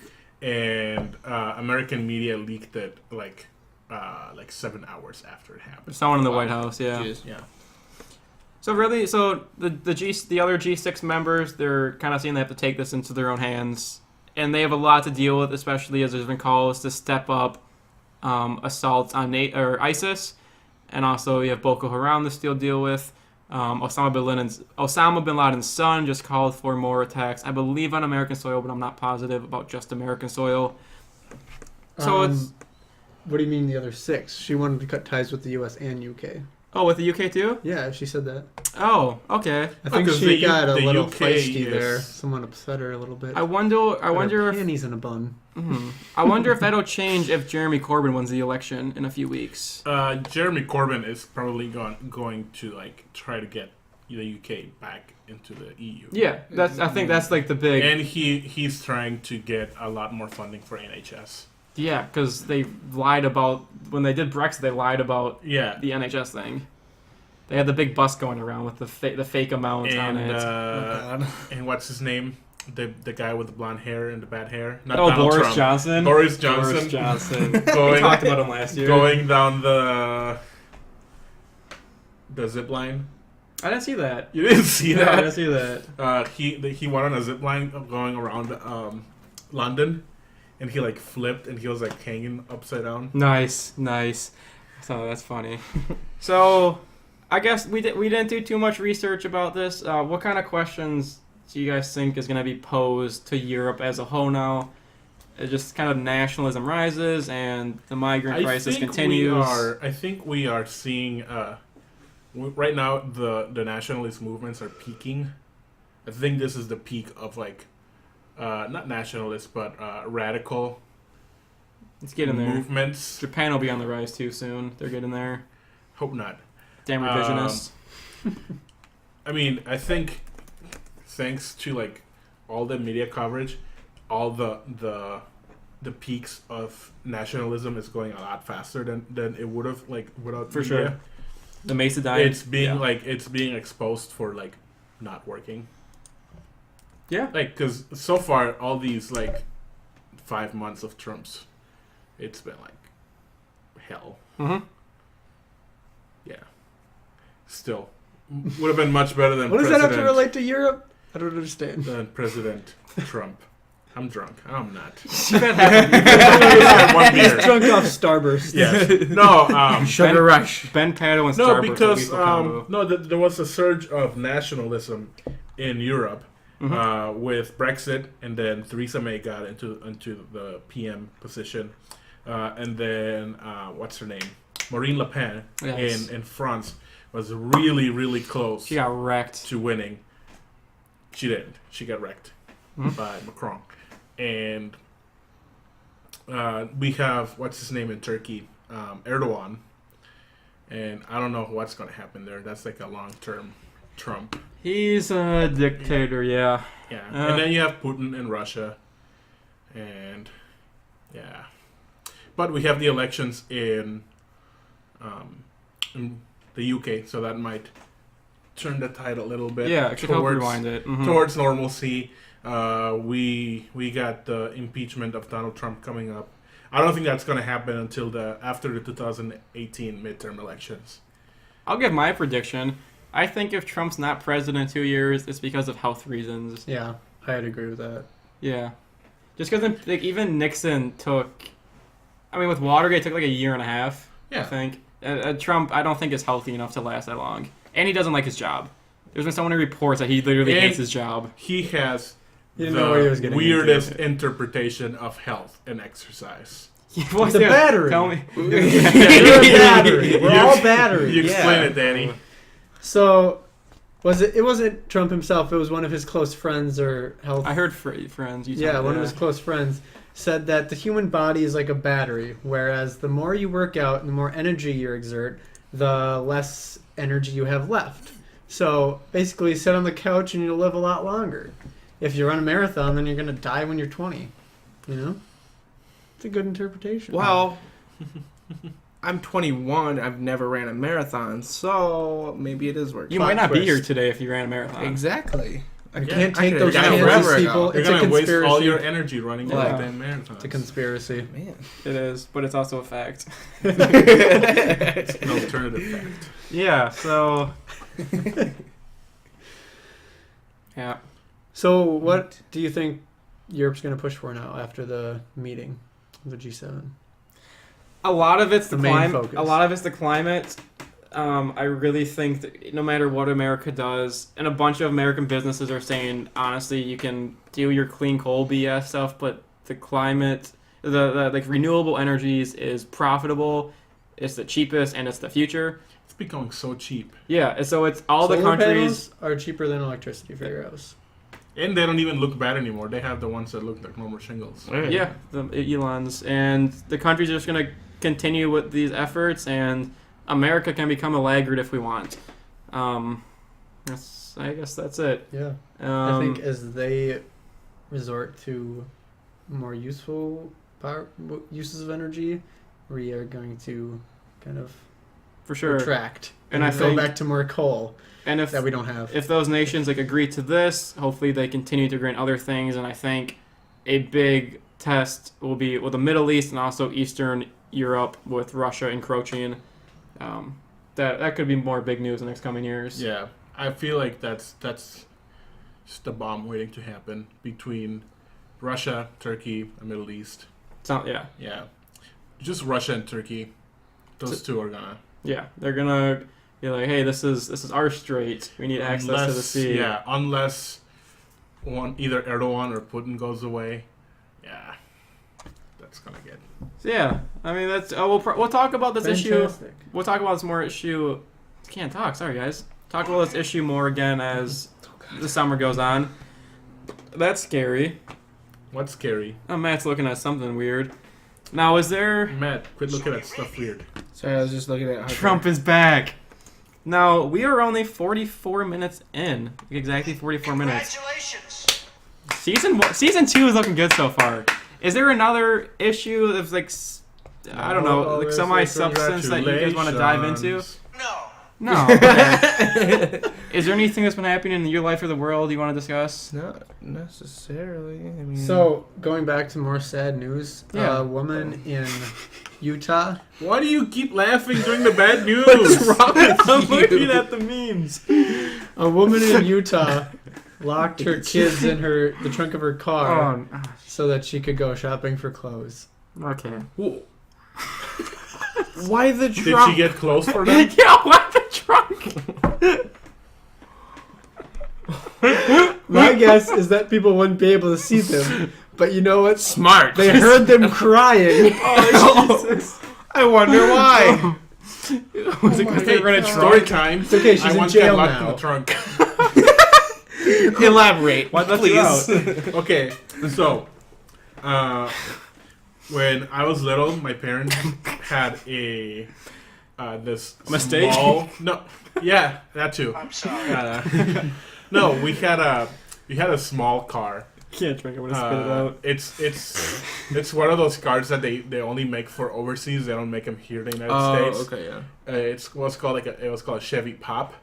and American media leaked it like 7 hours after it happened.
Someone in the White House, yeah.
Jeez.
Yeah.
So really, the other G6 members, they're kind of saying they have to take this into their own hands, and they have a lot to deal with, especially as there's been calls to step up assaults on ISIS, and also you have Boko Haram to still deal with. Osama bin Laden's son just called for more attacks, I believe on American soil, but I'm not positive about just American soil. So it's
What do you mean the other 6? She wanted to cut ties with the U.S. and UK.
with the UK too.
Yeah, she said that.
Oh, okay.
I think
'cause
she
the
got a
the
little
UK
feisty
is-
there. Someone upset her a little bit.
I wonder if
panties in a bun.
I wonder if that'll change if Jeremy Corbyn wins the election in a few weeks.
Jeremy Corbyn is probably going to like try to get the UK back into the EU.
Yeah, I think that's like the big.
And he's trying to get a lot more funding for NHS.
Yeah, because they lied about when they did Brexit. They lied about
Yeah.
the NHS thing. They had the big bus going around with the fake amount on
And
it.
and what's his name? The guy with the blonde hair and the bad hair. Not
Oh,
Donald
Boris
Trump.
Johnson.
Boris Johnson.
Boris Johnson.
Going-
We talked about him last year.
Going down the zip line.
I didn't see that.
You didn't see
No, I
that?
didn't see that.
He went on a zip line going around London, and he like flipped and he was like hanging upside down.
Nice. So that's funny. So, I guess we didn't do too much research about this. What kind of questions do you guys think is going to be posed to Europe as a whole now? It just kind of nationalism rises and the migrant crisis continues.
I think we are seeing right now the nationalist movements are peaking. I think this is the peak of like not nationalist but radical
Let's get in there.
movements.
Japan will be on the rise too soon. They're getting there.
Hope not.
Damn revisionists.
I mean, I think thanks to like all the media coverage, all the peaks of nationalism is going a lot faster than it would have like without
For
media.
sure. The Mesa died.
It's being exposed for like not working.
Yeah.
Like because so far all these like 5 months of Trump's, it's been like hell.
Mm-hmm.
Yeah. Still, would have been much better than
What does
President,
that have to relate to Europe? I don't understand.
than President Trump. I'm drunk. I'm not.
He's
One beer.
drunk off Starburst.
Yes. No.
Sugar rush.
Ben Pato and
No,
Starbucks.
because
lethal combo.
there was a surge of nationalism in Europe with Brexit, and then Theresa May got into the PM position, and then what's her name, Marine Le Pen
Yes.
in France was really close
She got wrecked.
to winning. She didn't. She got wrecked by Macron, and we have what's his name in Turkey, Erdogan. And I don't know what's going to happen there. That's like a long-term Trump.
He's a dictator, yeah.
Yeah. And then you have Putin in Russia. And, yeah. But we have the elections in the UK, so that might turn the tide a little bit
Yeah, it should help rewind it. Mhm.
towards normalcy. We got the impeachment of Donald Trump coming up. I don't think that's going to happen until after the 2018 midterm elections.
I'll give my prediction. I think if Trump's not president in 2 years, it's because of health reasons.
Yeah, I'd agree with that.
Yeah. Just because like, even Nixon took... I mean, with Watergate, it took like a year and a half, I
Yeah.
think. Trump, I don't think is healthy enough to last that long. And he doesn't like his job. There's been so many reports that he literally
And
hates his job.
He has
You didn't know what he was
the
getting
weirdest
into.
interpretation of health and exercise.
What's
the
that?
battery.
Tell me.
You're a battery. We're all battery.
You explain
yeah.
it, Danny.
So, it wasn't Trump himself. It was one of his close friends or health.
I heard friends. You
Yeah,
told me
one of
that.
his close friends said that the human body is like a battery, whereas the more you work out and the more energy you exert, the less energy you have left. So basically, sit on the couch and you'll live a lot longer. If you run a marathon, then you're going to die when you're 20. You know? It's a good interpretation.
Well, I'm 21. I've never ran a marathon, so maybe it is working.
You might not be
twist.
here today if you ran a marathon.
Exactly.
You
Yeah,
can't
I
take
could've
those
done it
chances,
forever ago.
people.
You're
It's a
gonna waste
conspiracy.
all your energy running
Yeah.
goddamn marathons.
It's a conspiracy.
Man.
It is, but it's also a fact.
It's an alternative fact.
Yeah, so... yeah.
So, what do you think Europe's going to push for now after the meeting, the G7?
A lot of it's the
The main
climate.
focus.
A lot of it's the climate. I really think that no matter what America does, and a bunch of American businesses are saying, honestly, you can do your clean coal BS stuff, but the climate the like renewable energies is profitable, it's the cheapest, and it's the future.
It's becoming so cheap.
Yeah, and so it's all the
Solar
countries.
panels are cheaper than electricity for your house.
And they don't even look bad anymore. They have the ones that look like normal shingles.
Yeah, the Elons, and the countries are just going to continue with these efforts, and America can become a laggard if we want. I guess that's it.
Yeah. I think as they resort to more useful uses of energy, we are going to kind of
for sure
retract
and
and
I
go
think
back to more coal
and if
that we don't have.
if those nations like agree to this, hopefully they continue to agree on other things, and I think a big test will be with the Middle East and also Eastern Europe with Russia encroaching. That could be more big news in the next coming years.
Yeah, I feel like that's just a bomb waiting to happen between Russia, Turkey, and Middle East.
Yeah.
Yeah, just Russia and Turkey. Those two are gonna.
Yeah, they're gonna be like, hey, this is our strait. We need access to the sea.
Yeah, unless either Erdogan or Putin goes away. Yeah, that's gonna get.
So yeah, I mean that's. We'll talk about this issue.
Fantastic.
We'll talk about this more issue. Can't talk. Sorry, guys. Talk about this issue more again as the summer goes on. That's scary.
What's scary?
Oh, Matt's looking at something weird. Now, is there...
Matt, quit looking at stuff weird.
Sorry, I was just looking at how
Trump is back. Now, we are only 44 minutes in. Exactly 44 minutes.
Congratulations.
Season 2 is looking good so far. Is there another issue of, like, I don't know, like semi-substance that you guys want to dive into?
No.
No. Okay. Is there anything that's been happening in your life or the world you want to discuss?
Not necessarily. I mean,
So, going back to more sad news,
Yeah.
a woman in Utah.
Why do you keep laughing during the bad news?
what's wrong with
I'm
you?
looking at the memes.
A woman in Utah locked her kids in the trunk of her car
Oh,
so that she could go shopping for clothes.
okay.
Why the
Did
trunk?
she get clothes for them?
Yeah, what the trunk?
My guess is that people wouldn't be able to see them. But you know what?
Smart.
They heard them crying.
Oh, Jesus.
I wonder why.
Was it because they were in a
Story
trunk?
time.
It's okay, she's
I
in
once
jail
got locked in
now.
the trunk.
Elaborate,
Why let you
please.
Okay, so when I was little, my parents had this
Mistake?
No, yeah, that too.
I'm sorry.
No, we had a small car.
Can't drink. I'm gonna spit it out.
It's one of those cars that they only make for overseas. They don't make them here in the United
Oh,
States.
okay, yeah.
It was called a Chevy Pop.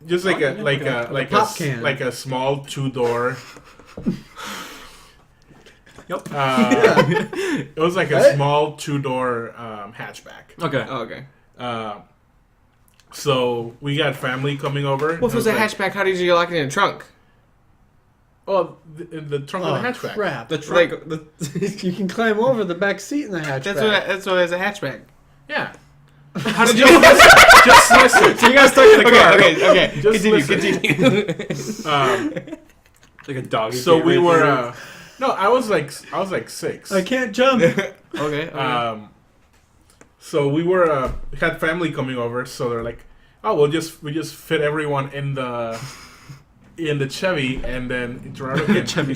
Just like
Oh,
a like a like
pop
a
can.
like a small 2-door.
Yep.
It was like a
What?
small 2-door hatchback.
Okay.
Oh, okay.
So we got family coming over.
Well, if it was a hatchback, how did you lock it in a trunk?
Oh, in the trunk
Oh,
of the hatchback.
crap.
The trunk.
Like,
You can climb over the back seat in the hatchback.
that's what it's a hatchback.
Yeah.
How did you?
Just listen.
So you guys stuck in the car.
Okay.
Just
Continue.
Like a dog.
So we were. No, I was like 6.
I can't jump.
Okay.
So we were had family coming over, so they're like, "Oh, we just fit everyone in the Chevy," and then Gerardo can.
Chevy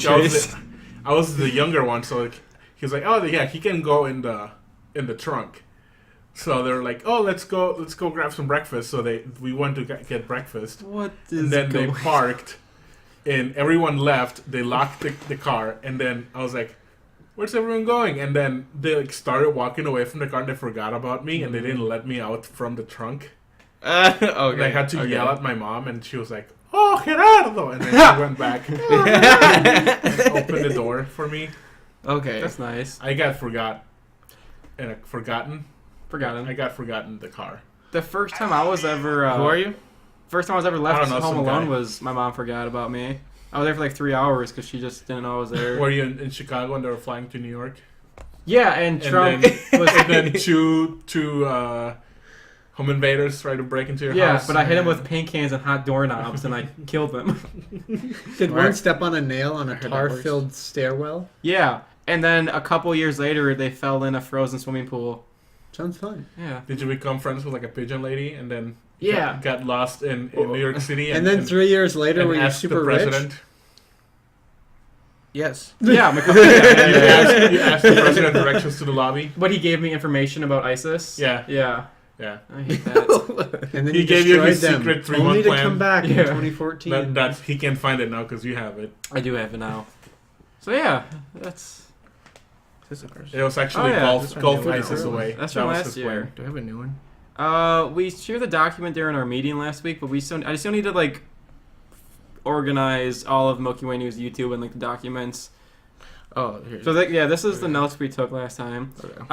I was the younger one, so like, he was like, "Oh, yeah, he can go in the trunk." So they're like, "Oh, let's go grab some breakfast." So we went to get breakfast,
What is
and then they
going?
parked, and everyone left. They locked the car, and then I was like, "Where's everyone going?" And then they like started walking away from the car, and they forgot about me, and they didn't let me out from the trunk.
Okay.
And I had to yell at my mom, and she was like, "Oh, Gerardo!" And then she went back, opened the door for me.
Okay.
That's nice.
I got forgotten. I got forgotten the car.
The first time I was ever.
Who are you?
First time I was ever
I
left
don't know,
home
some
alone
guy.
was my mom forgot about me. I was there for like 3 hours because she just didn't know I was there.
Were you in Chicago and they were flying to New York?
Yeah, and Trump was.
And then two home invaders tried to break into your
Yeah,
house.
but I hit him with paint cans and hot doorknobs, and I killed them.
Did one
Alright.
step on a nail on a
Heard that
tar-filled stairwell?
Yeah, And then a couple years later, they fell in a frozen swimming pool.
Sounds fun.
Yeah.
Did you become friends with like a pigeon lady and then
Yeah.
got lost in New York City?
And then 3 years later,
and
when you're
asked
super
the
rich.
president.
Yes.
Yeah,
You asked the president directions to the lobby.
but he gave me information about ISIS.
Yeah.
Yeah.
Yeah.
I hate that.
And then
He
you
gave you his
destroyed them,
secret 3-month
only to
plan.
come back in
Yeah.
2014.
That he can't find it now because you have it.
I do have it now. So yeah, that's
It was actually
Oh, yeah.
Gulf
That's right.
ISIS away.
That's
That
from
was
last
his
year.
plan.
Do I have a new one?
We shared the document during our meeting last week, but I still need to like organize all of Milky Way News YouTube and like the documents.
Oh, here.
So this is the notes we took last time.
Okay.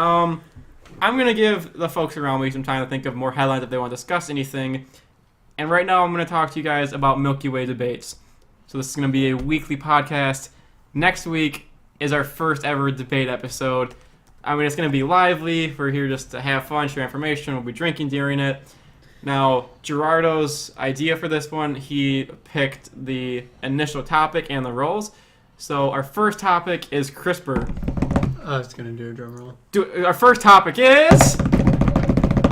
I'm gonna give the folks around me some time to think of more headlines if they want to discuss anything. And right now, I'm gonna talk to you guys about Milky Way debates. So this is gonna be a weekly podcast. Next week is our first ever debate episode. I mean, it's gonna be lively. We're here just to have fun, share information. We'll be drinking during it. Now, Gerardo's idea for this one, he picked the initial topic and the roles. So our first topic is CRISPR.
I was going to do a drum roll.
Our first topic is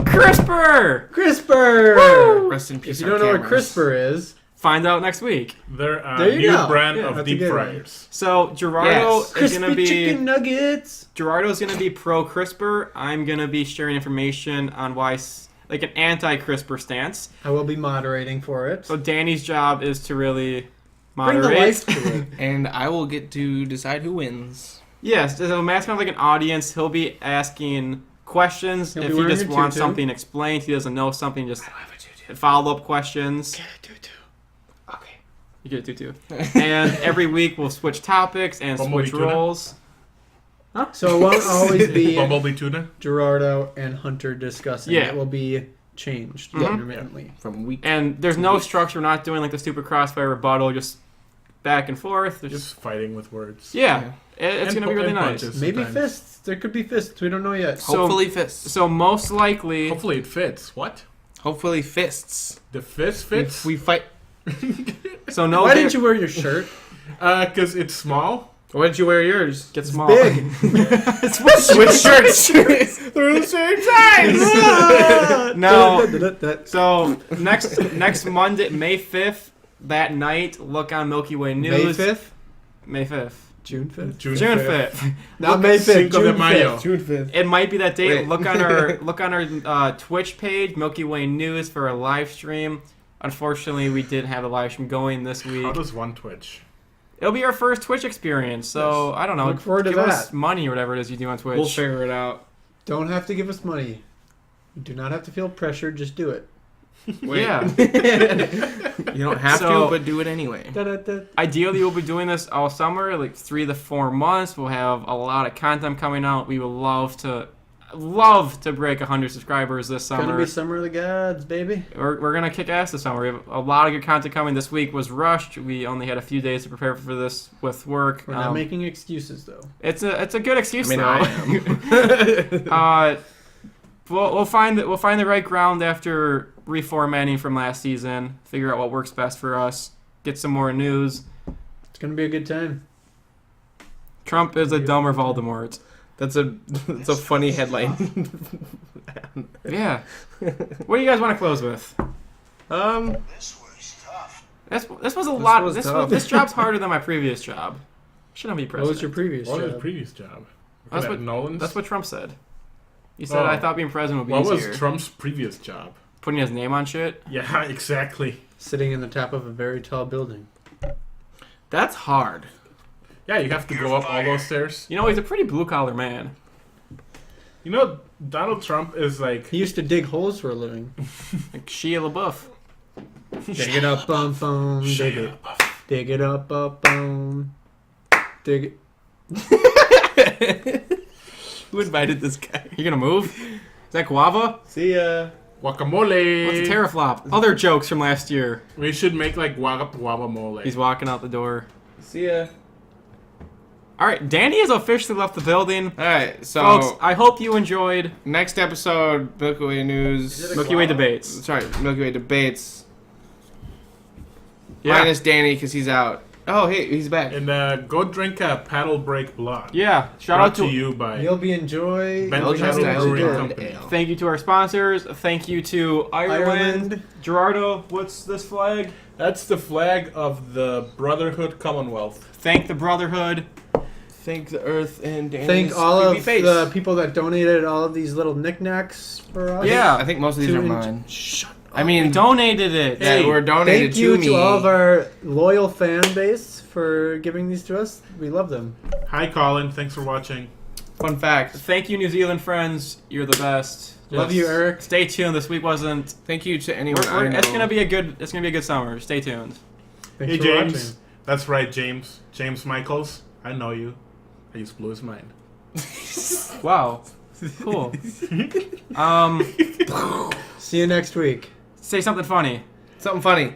CRISPR!
CRISPR!
Rest in peace.
If you
our
don't know what
cameras.
CRISPR is,
Find out next week.
They're a
There you
new
go.
brand
Yeah,
of
that's a
deep
good one.
fryers.
So Gerardo
Yes.
is gonna
crispy
be
chicken nuggets.
Gerardo's gonna be pro CRISPR. I'm gonna be sharing information on why like an anti-CRISPR stance.
I will be moderating for it.
So Danny's job is to really
Bring the
moderate.
life to it.
And I will get to decide who wins.
Yes, so Matt's kind of like an audience. He'll be asking questions.
He'll be
If he
wearing
just
a
wants
tutu.
something explained, he doesn't know something, just follow-up questions.
Okay.
You get a tutu. And every week we'll switch topics and
Bumblebee
switch
tuna?
roles.
So it won't always be
Bumblebee tuna.
Gerardo and Hunter discussing.
Yeah.
It will be changed
Mhm.
intermittently.
From week.
And there's no structure. We're not doing like the stupid crossfire rebuttal, just back and forth. There's
Just fighting with words.
yeah, it's
And
gonna be really
and
nice.
punches
Maybe
sometimes.
fists. There could be fists. We don't know yet.
So-
Hopefully fists.
So most likely,
Hopefully it fits. What?
Hopefully fists.
The fist fits?
If we fight.
so no.
Why didn't you wear your shirt?
Because it's small.
Why didn't you wear yours?
get small?
Big.
Switch shirts. They're the same size.
No. So next Monday, May 5th, that night, look on Milky Way
May
News.
5th?
May 5th.
June 5th?
June 5th.
Not May 5th.
Cinco de
June
Mayo.
5th.
June 5th.
It might be that date.
Wait.
Look on our Twitch page, Milky Way News, for a live stream. Unfortunately, we didn't have a live stream going this
How
week.
does one Twitch?
It'll be our first Twitch experience, so I don't know.
Look forward to
give us
that.
money or whatever it is you do on Twitch.
We'll figure it out.
Don't have to give us money. You do not have to feel pressured. Just do it.
Wait.
Yeah.
You don't have
So-
to, but do it anyway.
Da-da-da.
Ideally, we'll be doing this all summer, like 3 to 4 months. We'll have a lot of content coming out. We would love to break 100 subscribers this
Gonna
summer.
be Summer of the Gods, baby.
We're gonna kick ass this summer. We have a lot of good content coming. This week was rushed. We only had a few days to prepare for this with work.
We're not making excuses though.
It's a good excuse
I mean,
though.
I am.
We'll find the right ground after reformatting from last season. Figure out what works best for us. Get some more news.
It's gonna be a good time.
Trump is a dumber Voldemort.
That's a funny headline.
Yeah. What do you guys want to close with?
This was tough.
This was a lot.
was
This
tough.
this job's harder than my previous job. Shouldn't be
What
president.
was your previous
What was
job?
his previous job?
That's
At
what-
Nolan's?
That's what Trump said. He said,
Oh.
"I thought being president would be
What
easier."
was Trump's previous job?
Putting his name on shit.
Yeah, exactly.
Sitting in the top of a very tall building.
That's hard.
Yeah, you have to go up all those stairs.
You know, he's a pretty blue collar man.
You know, Donald Trump is like...
He used to dig holes for a living.
Like Shia LaBeouf.
Dig it up, bum, dig it. Dig it up, bum. Dig it.
Who invited this guy?
You gonna move? Is that guava?
See ya.
Guacamole!
What's a teraflop? Other jokes from last year.
We should make like guacamole.
He's walking out the door.
See ya.
All right, Danny has officially left the building.
All right, so
Folks, I hope you enjoyed
next episode, Milky Way News.
Is it
Milky Way debates.
Sorry, Milky Way debates.
Yeah.
Minus Danny because he's out. Oh, hey, he's back.
And go drink a Paddle Break Blood.
Yeah, shout
Brought
out
to
to
you by
You'll be enjoy.
Bentley
Belgian
Paddle
style
Brewing
blonde
Company.
ale.
thank you to our sponsors. Thank you to Ireland. Gerardo, what's this flag?
That's the flag of the Brotherhood Commonwealth.
Thank the Brotherhood.
Thank the earth and Danny's
Thank all
creepy
of
face.
the people that donated all of these little knickknacks for us.
Yeah.
I think most of these
To
are
en-
mine.
Shut
I mean,
Donated it.
that were donated
Thank you
to me.
to all of our loyal fan base for giving these to us. We love them.
Hi, Colin. Thanks for watching.
Fun fact.
Thank you, New Zealand friends. You're the best.
Love you, Eric.
Stay tuned. This week wasn't.
Thank you to anyone I know.
It's gonna be a good. It's gonna be a good summer. Stay tuned.
Thanks
Hey,
for
James.
watching.
That's right, James. James Michaels. I know you. I just blew his mind.
Wow. Cool.
See you next week.
Say something funny.
Something funny.